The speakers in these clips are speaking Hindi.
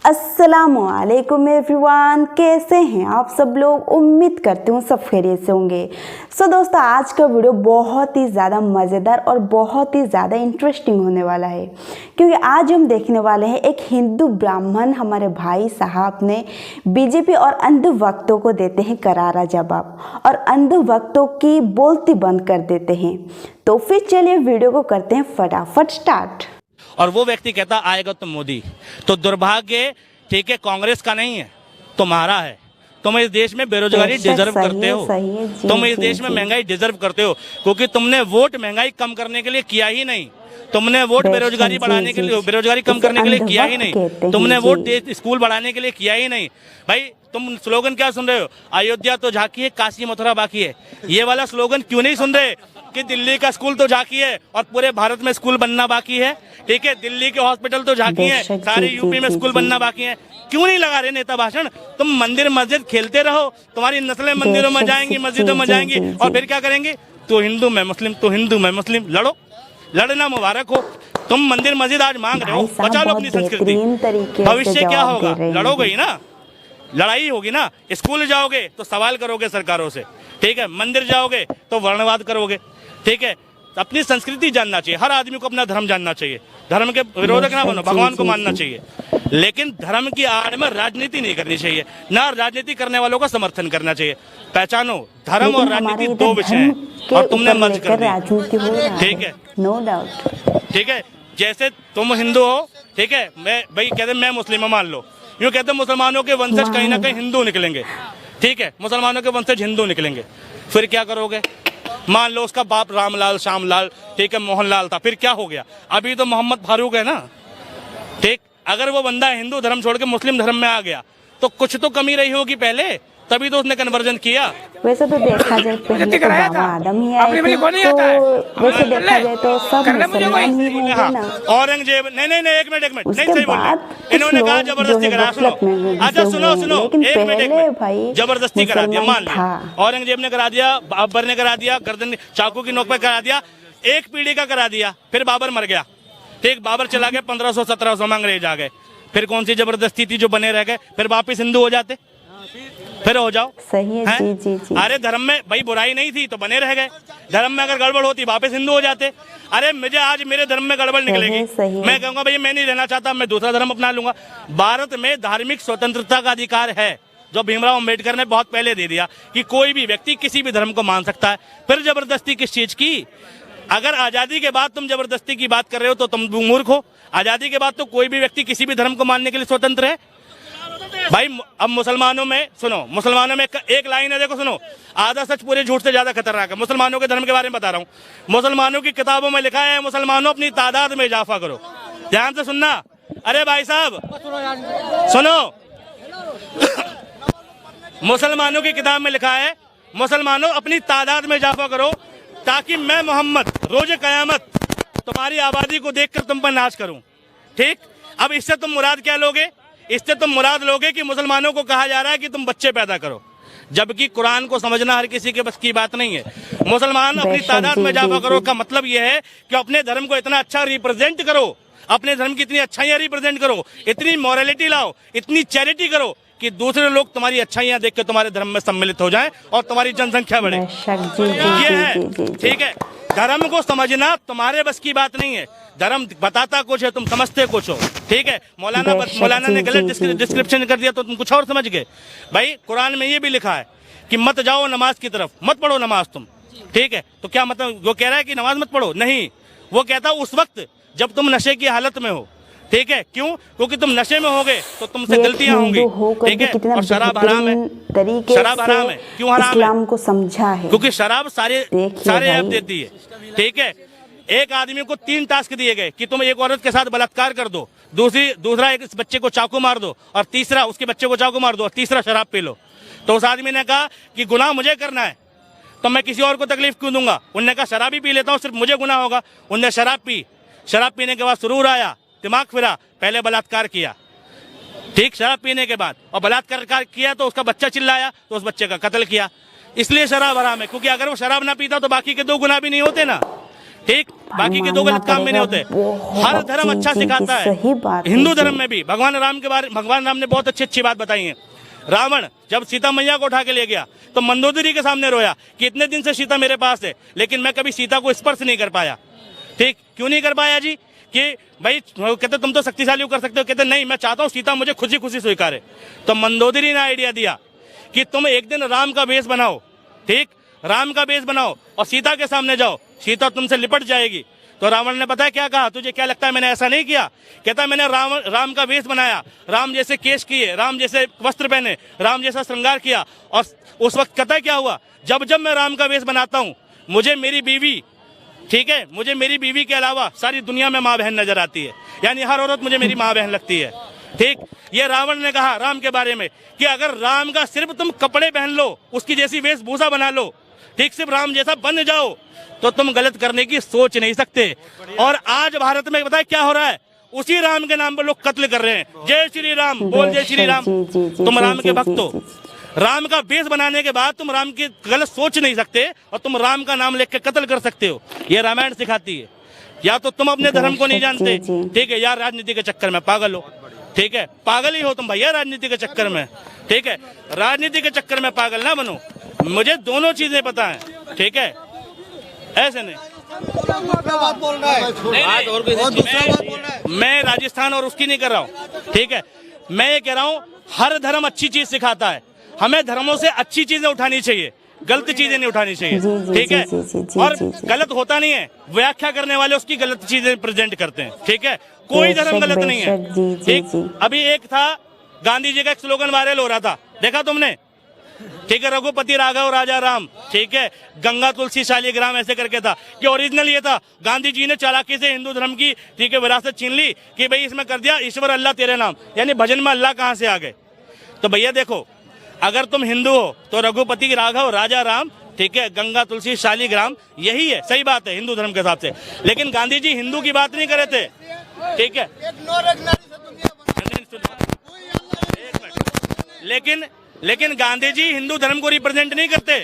अस्सलामुअलैकुम एवरीवन, कैसे हैं आप सब लोग। उम्मीद करती हूँ सब खैरियत से होंगे। दोस्तों, आज का वीडियो बहुत ही ज़्यादा मज़ेदार और बहुत ही ज़्यादा इंटरेस्टिंग होने वाला है, क्योंकि आज हम देखने वाले हैं एक हिंदू ब्राह्मण हमारे भाई साहब ने बीजेपी और अंधभक्तों को देते हैं करारा जवाब और अंधभक्तों की बोलती बंद कर देते हैं। तो फिर चलिए वीडियो को करते हैं फटाफट स्टार्ट। और वो व्यक्ति कहता आएगा तो मोदी, तो दुर्भाग्य ठीक है कांग्रेस का नहीं है, तुम्हारा है। तुम इस देश में बेरोजगारी डिजर्व करते हो, तुम इस देश में महंगाई डिजर्व करते हो, क्योंकि तुमने वोट महंगाई कम करने के लिए किया ही नहीं, तुमने वोट बेरोजगारी बढ़ाने के लिए, बेरोजगारी कम करने के लिए किया ही नहीं, तुमने वोट स्कूल बढ़ाने के लिए किया ही नहीं। भाई तुम स्लोगन क्या सुन रहे हो, अयोध्या तो झांकी है, काशी मथुरा बाकी है। ये वाला स्लोगन क्यों नहीं सुन रहे कि दिल्ली का स्कूल तो झांकी है और पूरे भारत में स्कूल बनना बाकी है। ठीक है, दिल्ली के हॉस्पिटल तो झांकी है, सारे यूपी में स्कूल बनना बाकी है। क्यों नहीं लगा रहे नेता भाषण? तुम मंदिर मस्जिद खेलते रहो, तुम्हारी नस्लें मंदिरों में जाएंगी, मस्जिदों में जाएंगी, और फिर क्या करेंगे? तो हिंदू मैं मुस्लिम, तो हिंदू मैं मुस्लिम, लड़ो, लड़ना मुबारक हो। तुम मंदिर मस्जिद आज मांग रहे हो, बचा लो अपनी संस्कृति। भविष्य क्या होगा? लड़ोगे ही ना, लड़ाई होगी ना। स्कूल जाओगे तो सवाल करोगे सरकारों से, ठीक है, मंदिर जाओगे तो वर्णवाद करोगे, ठीक है। अपनी संस्कृति जानना चाहिए, हर आदमी को अपना धर्म जानना चाहिए, धर्म के विरोधक ना बनो, भगवान को मानना चाहिए, लेकिन धर्म की आड़ में राजनीति नहीं करनी चाहिए, ना राजनीति करने वालों का समर्थन करना चाहिए। पहचानो, धर्म और राजनीति दो विषय हैं और तुमने मर्ज कर दिया, ठीक है, नो डाउट, ठीक है। जैसे तुम हिंदू हो, ठीक है, मैं भाई कहते मैं मुस्लिम मान लो, यूँ कहते मुसलमानों के वंशज कहीं ना कहीं हिंदू निकलेंगे, ठीक है, मुसलमानों के वंशज हिंदू निकलेंगे, फिर क्या करोगे? मान लो उसका बाप रामलाल श्यामलाल, ठीक है, मोहनलाल था, फिर क्या हो गया? अभी तो मोहम्मद फारूक है ना, ठीक। अगर वो बंदा हिंदू धर्म छोड़ के मुस्लिम धर्म में आ गया तो कुछ तो कमी रही होगी पहले, तभी तो उसने कन्वर्जन किया। वैसे तो देखा जाए पहले तो बाबा आदम ही आए थे, तो वैसे देखा जाए तो सब मुसलमान ही होंगे ना। औरंगजेब नहीं, एक मिनट नहीं, सही बोल, इन्होंने कहा जबरदस्ती करा। सुनो, अच्छा सुनो, एक मिनट, जबरदस्ती करा दिया, मान लो औरंगजेब ने करा दिया, बाबर ने करा दिया, गर्दन चाकू की नोक पे करा दिया, एक पीढ़ी का करा दिया, फिर बाबर मर गया, ठीक, बाबर चला गया 1500-1700 में, अंग्रेज आ गए, फिर कौन सी जबरदस्ती थी जो बने रह गए? फिर वापिस हिंदू हो जाते, फिर हो जाओ, सही है, जी। अरे धर्म में भाई बुराई नहीं थी तो बने रह गए, धर्म में अगर गड़बड़ होती वापस हिंदू हो जाते। अरे मुझे आज मेरे धर्म में गड़बड़ निकलेगी, मैं कहूंगा भाई मैं नहीं रहना चाहता, मैं दूसरा धर्म अपना लूंगा। भारत में धार्मिक स्वतंत्रता का अधिकार है, जो भीमराव अम्बेडकर ने बहुत पहले दे दिया कि कोई भी व्यक्ति किसी भी धर्म को मान सकता है। फिर जबरदस्ती किस चीज की? अगर आजादी के बाद तुम जबरदस्ती की बात कर रहे हो तो तुम मूर्ख हो। आजादी के बाद तो कोई भी व्यक्ति किसी भी धर्म को मानने के लिए स्वतंत्र है भाई। अब मुसलमानों में सुनो, मुसलमानों में एक लाइन है, देखो सुनो, आधा सच पूरे झूठ से ज्यादा खतरनाक है। मुसलमानों के धर्म के बारे में बता रहा हूँ, मुसलमानों की किताबों में लिखा है, मुसलमानों अपनी तादाद में इजाफा करो। ध्यान से सुनना, अरे भाई साहब सुनो, मुसलमानों की किताब में लिखा है, मुसलमानों अपनी तादाद में इजाफा करो, ताकि मैं मोहम्मद रोज कयामत तुम्हारी आबादी को देखकर तुम पर नाश करूं, ठीक। अब इससे तुम मुराद क्या लोगे? इससे तुम मुराद लोगे कि मुसलमानों को कहा जा रहा है कि तुम बच्चे पैदा करो, जबकि कुरान को समझना हर किसी के बस की बात नहीं है। मुसलमान अपनी तादाद में इजाफा करो का मतलब यह है कि अपने धर्म को इतना अच्छा रिप्रेजेंट करो, अपने धर्म की इतनी अच्छाइयां रिप्रेजेंट करो, इतनी मॉरलिटी लाओ, इतनी चैरिटी करो कि दूसरे लोग तुम्हारी अच्छाइयां देख के तुम्हारे धर्म में सम्मिलित हो जाएं और तुम्हारी जनसंख्या बढ़े। ये है, ठीक है। धर्म को समझना तुम्हारे बस की बात नहीं है, धर्म बताता कुछ है, तुम समझते कुछ हो, ठीक है। मौलाना ने गलत डिस्क्रिप्शन कर दिया तो तुम कुछ और समझ गए। भाई कुरान में ये भी लिखा है कि मत जाओ नमाज की तरफ, मत पढ़ो नमाज तुम, ठीक है। तो क्या मतलब? वो कह रहा है कि नमाज मत पढ़ो? नहीं, वो कहता उस वक्त जब तुम नशे की हालत में हो, ठीक है। क्यों? क्योंकि तुम नशे में होगे तो तुमसे गलतियां होंगी, ठीक है। और शराब हराम है, शराब हराम है। क्यों हराम है? इस्लाम को समझा है, क्योंकि शराब सारे ऐप देती है, ठीक है। एक आदमी को 3 टास्क दिए गए कि तुम एक औरत के साथ बलात्कार कर दो, दूसरा एक बच्चे को चाकू मार दो, और तीसरा उसके बच्चे को चाकू मार दो, और तीसरा शराब पी लो। तो उस आदमी ने कहा कि गुनाह मुझे करना है तो मैं किसी और को तकलीफ क्यों दूंगा? उन्होंने कहा शराब ही पी लेता हूँ, सिर्फ मुझे गुनाह होगा। उनने शराब पी, शराब पीने के बाद सुरूर आया, दिमाग फिरा, पहले बलात्कार किया, ठीक, शराब पीने के बाद, और बलात्कार किया तो उसका बच्चा चिल्लाया तो उस बच्चे का कत्ल किया। इसलिए शराब हराम है, क्योंकि अगर वो शराब ना पीता तो बाकी के 2 गुनाह भी नहीं होते ना, ठीक, बाकी के दो गलत काम में नहीं होते। हर धर्म अच्छा सिखाता है, हिंदू धर्म में भी। भगवान राम ने बहुत अच्छी बात बताई है। रावण जब सीता मैया को उठा के ले गया तो मंदोदरी के सामने रोया कि इतने दिन से सीता मेरे पास है, लेकिन मैं कभी सीता को स्पर्श नहीं कर पाया। ठीक, क्यों नहीं कर पाया जी? कि भाई कहते तुम तो शक्तिशाली कर सकते हो, कहते नहीं, मैं चाहता हूँ सीता मुझे खुशी खुशी स्वीकारे। तो मंदोदरी ने आइडिया दिया कि तुम एक दिन राम का वेश बनाओ, ठीक, राम का वेश बनाओ और सीता के सामने जाओ, सीता तुमसे लिपट जाएगी। तो रावण ने पता है क्या कहा? तुझे क्या लगता है मैंने ऐसा नहीं किया? कहता मैंने राम का वेश बनाया, राम जैसे केश किए, राम जैसे वस्त्र पहने, राम जैसा श्रृंगार किया। और उस वक्त कहता है क्या हुआ? जब जब मैं राम का वेश बनाता हूँ मुझे मेरी बीवी, ठीक है, मुझे मेरी बीवी के अलावा सारी दुनिया में माँ बहन नजर आती है, यानी हर औरत मुझे मेरी माँ बहन लगती है। ठीक, ये रावण ने कहा राम के बारे में कि अगर राम का सिर्फ तुम कपड़े पहन लो, उसकी जैसी वेशभूषा बना लो, ठीक, सिर्फ राम जैसा बन जाओ, तो तुम गलत करने की सोच नहीं सकते। और आज भारत में बताए क्या हो रहा है? उसी राम के नाम पर लोग कत्ल कर रहे हैं। जय श्री राम बोल, जय श्री राम। तुम राम के भक्त हो, राम का वेश बनाने के बाद तुम राम की गलत सोच नहीं सकते और तुम राम का नाम लेकर कत्ल कर सकते हो। ये रामायण सिखाती है। या तो तुम अपने धर्म को नहीं जानते, ठीक है, या राजनीति के चक्कर में पागल हो, ठीक है, पागल ही हो तुम भैया राजनीति के चक्कर में, ठीक है, राजनीति के चक्कर में पागल ना बनो। मुझे दोनों चीजें पता है, ठीक है, ऐसे नहीं। मैं राजस्थान और उसकी नहीं कर रहा हूँ, ठीक है, मैं ये कह रहा हूँ हर धर्म अच्छी चीज सिखाता है, हमें धर्मों से अच्छी चीजें उठानी चाहिए, गलत चीजें नहीं उठानी चाहिए, ठीक है। और गलत होता नहीं है, व्याख्या करने वाले उसकी गलत चीजें प्रेजेंट करते हैं, ठीक है, कोई धर्म गलत नहीं है, ठीक। अभी एक था गांधी जी का एक स्लोगन वायरल हो रहा था, देखा तुमने? ठीक है, रघुपति राघव राजा राम, ठीक है, गंगा तुलसी शालिग्राम, ऐसे करके था कि ओरिजिनल ये था। गांधी जी ने चालाकी से हिंदू धर्म की, ठीक है, विरासत छीन ली कि भाई इसमें कर दिया ईश्वर अल्लाह तेरे नाम, यानी भजन में अल्लाह कहाँ से आ गए? तो भैया देखो, अगर तुम हिंदू हो तो रघुपति राघव राजा राम, ठीक है, गंगा तुलसी शालिग्राम, यही है, सही बात है हिंदू धर्म के हिसाब से। लेकिन गांधी जी हिंदू की बात नहीं कर रहे थे, ठीक है, लेकिन गांधी जी हिंदू धर्म को रिप्रेजेंट नहीं करते,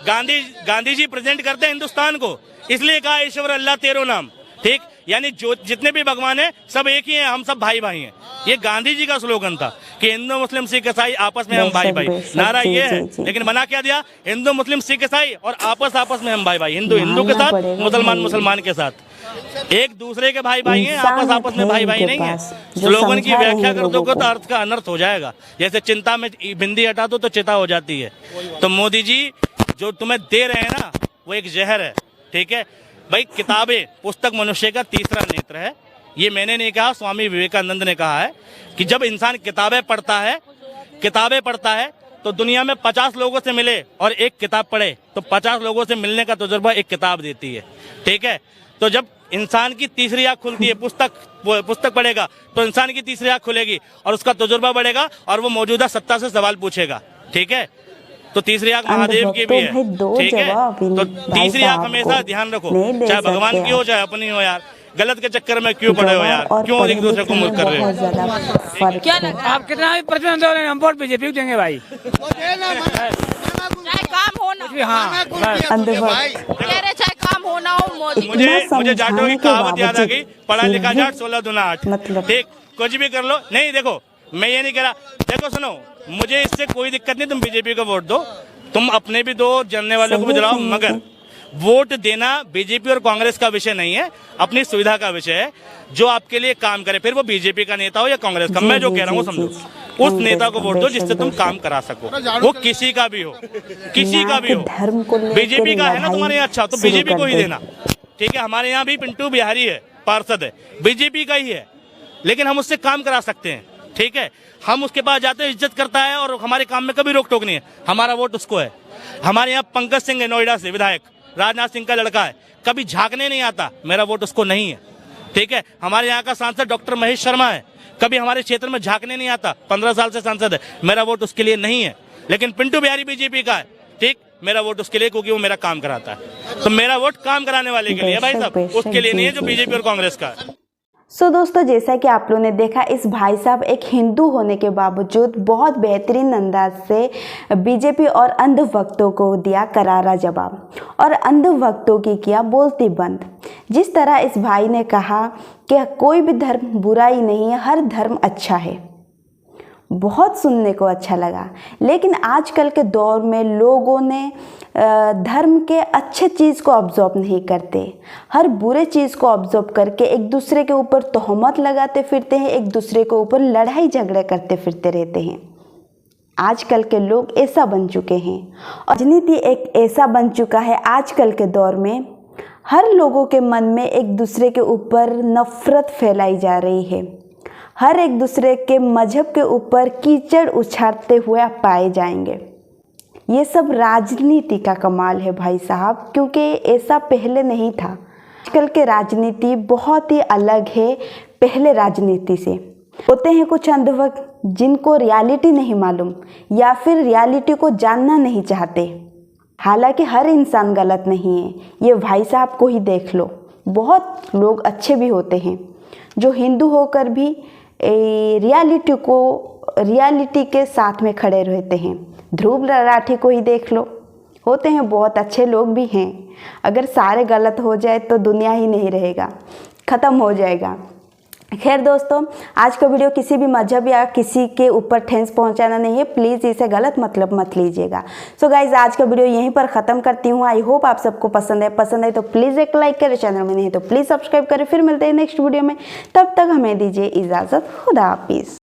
गांधी जी प्रेजेंट करते हिंदुस्तान को, इसलिए कहा ईश्वर अल्लाह तेरो नाम, ठीक, यानी जो जितने भी भगवान हैं सब एक ही हैं, हम सब भाई भाई हैं। ये गांधी जी का स्लोगन था कि हिंदू मुस्लिम सिख ईसाई आपस में हम भाई भाई, नारा ये है। लेकिन बना क्या दिया? हिंदू मुस्लिम सिख ईसाई और आपस में हम भाई भाई, हिंदू हिंदू के साथ, मुसलमान मुसलमान के साथ, एक दूसरे के भाई भाई हैं, आपस में भाई भाई नहीं है। स्लोगन की व्याख्या कर दोगे तो अर्थ का अनर्थ हो जाएगा। जैसे चिंता में बिंदी हटा दो तो चिता हो जाती है। तो मोदी जी जो तुम्हें दे रहे हैं ना, वो एक जहर है, ठीक है भाई। किताबें, पुस्तक मनुष्य का तीसरा नेत्र है, ये मैंने नहीं कहा, स्वामी विवेकानंद ने कहा है कि जब इंसान किताबें पढ़ता है तो दुनिया में 50 लोगों से मिले और एक किताब पढ़े तो 50 लोगों से मिलने का तजुर्बा एक किताब देती है, ठीक है। तो जब इंसान की तीसरी आंख खुलती है, पुस्तक पढ़ेगा तो इंसान की तीसरी आंख खुलेगी और उसका तजुर्बा बढ़ेगा और वो मौजूदा सत्ता से सवाल पूछेगा, ठीक है। तो तीसरी आंख महादेव की भी है, ठीक है। तो तीसरी आंख हमेशा ध्यान रखो, चाहे भगवान की हो चाहे अपनी हो। यार गलत के चक्कर में क्यों पड़े हो यार, क्यों एक दूसरे को मुल्क कर रहे हो? क्या आप कितना भी प्रतिबंध दो, हम वोट बीजेपी को देंगे भाई, चाहे काम हो ना, हाँ चाहे काम हो ना हो। मोदी मुझे जाटों की कहावत याद आ गई, पढ़ा लिखा जाट 16 दूना 8, ठीक, कुछ भी कर लो। नहीं देखो, मैं ये नहीं कह रहा, देखो सुनो, मुझे इससे कोई दिक्कत नहीं, तुम बीजेपी को वोट दो, तुम अपने भी दो, जानने वालों को भी दिलाओ, मगर वोट देना बीजेपी और कांग्रेस का विषय नहीं है, अपनी सुविधा का विषय है। जो आपके लिए काम करे, फिर वो बीजेपी का नेता हो या कांग्रेस का, मैं जो कह रहा हूँ समझो, उस नेता को वोट दो जिससे तुम काम करा सको, वो किसी का भी हो, किसी का भी हो। बीजेपी का है ना तुम्हारे यहाँ, अच्छा तो बीजेपी को ही देना, ठीक है। हमारे यहाँ भी पिंटू बिहारी है, पार्षद है, बीजेपी का ही है, लेकिन हम उससे काम करा सकते हैं, ठीक है। हम उसके पास जाते हैं, इज्जत करता है और हमारे काम में कभी रोक टोक नहीं है, हमारा वोट उसको है। हमारे यहाँ पंकज सिंह है, नोएडा से विधायक, राजनाथ सिंह का लड़का है, कभी झांकने नहीं आता, मेरा वोट उसको नहीं है, ठीक है। हमारे यहाँ का सांसद डॉक्टर महेश शर्मा है, कभी हमारे क्षेत्र में झांकने नहीं आता, 15 साल से सांसद है, मेरा वोट उसके लिए नहीं है। लेकिन पिंटू बिहारी बीजेपी का है, ठीक, मेरा वोट उसके लिए, क्योंकि वो मेरा काम कराता है। तो मेरा वोट काम कराने वाले के लिए भाई साहब, उसके लिए नहीं है जो बीजेपी और कांग्रेस का है। सो दोस्तों, जैसा कि आप लोगों ने देखा, इस भाई साहब एक हिंदू होने के बावजूद बहुत बेहतरीन अंदाज से बीजेपी और अंधभक्तों को दिया करारा जवाब और अंधभक्तों की किया बोलती बंद। जिस तरह इस भाई ने कहा कि कोई भी धर्म बुरा ही नहीं है, हर धर्म अच्छा है, बहुत सुनने को अच्छा लगा। लेकिन आजकल के दौर में लोगों ने धर्म के अच्छे चीज़ को ऑब्जर्व नहीं करते, हर बुरे चीज़ को ऑब्जर्व करके एक दूसरे के ऊपर तोहमत लगाते फिरते हैं, एक दूसरे के ऊपर लड़ाई झगड़े करते फिरते रहते हैं। आजकल के लोग ऐसा बन चुके हैं और राजनीति एक ऐसा बन चुका है आजकल के दौर में, हर लोगों के मन में एक दूसरे के ऊपर नफरत फैलाई जा रही है, हर एक दूसरे के मजहब के ऊपर कीचड़ उछालते हुए आप पाए जाएंगे। ये सब राजनीति का कमाल है भाई साहब, क्योंकि ऐसा पहले नहीं था। आजकल के राजनीति बहुत ही अलग है पहले राजनीति से। होते हैं कुछ अंधभक्त जिनको रियलिटी नहीं मालूम या फिर रियलिटी को जानना नहीं चाहते। हालांकि हर इंसान गलत नहीं है, ये भाई साहब को ही देख लो, बहुत लोग अच्छे भी होते हैं जो हिंदू होकर भी रियलिटी के साथ में खड़े रहते हैं। ध्रुव राठी को ही देख लो, होते हैं बहुत अच्छे लोग भी हैं। अगर सारे गलत हो जाए तो दुनिया ही नहीं रहेगा, ख़त्म हो जाएगा। खैर दोस्तों, आज का वीडियो किसी भी मजहब या किसी के ऊपर ठेस पहुंचाना नहीं है, प्लीज़ इसे गलत मतलब मत लीजिएगा। सो गाइज, आज का वीडियो यहीं पर ख़त्म करती हूँ। आई होप आप सबको पसंद है तो प्लीज़ एक लाइक करें, चैनल में नहीं तो प्लीज़ सब्सक्राइब करें। फिर मिलते हैं नेक्स्ट वीडियो में, तब तक हमें दीजिए इजाज़त। खुदा हाफिज़।